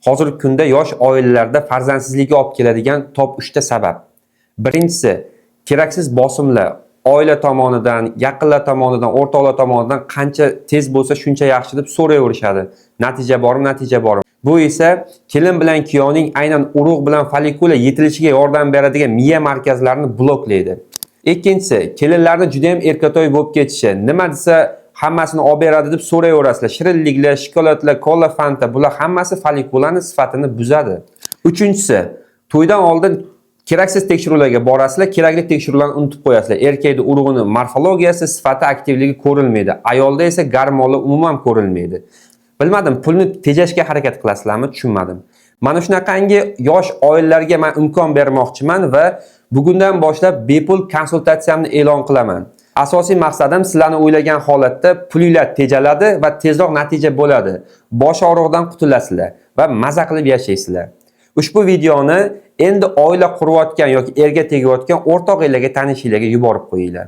Hozirgi kunda yosh oilalarda farzandsizlikka olib keladigan top 3 ta sabab. Birinchisi, keraksiz bosimlar oila tomonidan, yaqinlar tomonidan, o'rtoqlar tomonidan qancha tez bo'lsa shuncha yaxshi deb so'rayverishadi. Natija bormi, natija bormi? Bu esa kelin bilan kuyovning aynan urug' bilan follikula yetilishiga yordam beradigan miya markazlarini bloklaydi. Ikkinchisi, kelinlarni juda ham erkatoy bo'lib ketishi. Nima desa hammasini olib beradi deb so'rayverasizlar. Shirinliklar, shokoladlar, kola, fanta bular hammasi follikulaning sifatini buzadi. Uchinchisi, to'ydan oldin keraksiz tekshiruvlarga borasizlar, kerakli tekshiruvlarni unutib qo'yasizlar. Erkakning urug'ining morfologiyasi, sifati, aktivligi ko'rilmaydi. Ayolda esa gormonlar umuman ko'rilmaydi. Bilmadim, pulni tejashga harakat qilasizlarmi, tushunmadim. Mana shunaqangi yosh oilalarga men imkon bermoqchiman va bugundan boshlab bepul konsultatsiyamni e'lon qilaman. Asosiy maqsadim sizlarni o'ylagan holatda pulinglar tejaladi va tezroq natija bo'ladi. Bosh og'rig'idan qutulasizlar va maza qilib yashaysizlar. Ushbu videoni endi oila qurayotgan yoki erga tegayotgan o'rtoqlarga, tanishlarga yuborib qo'yinglar.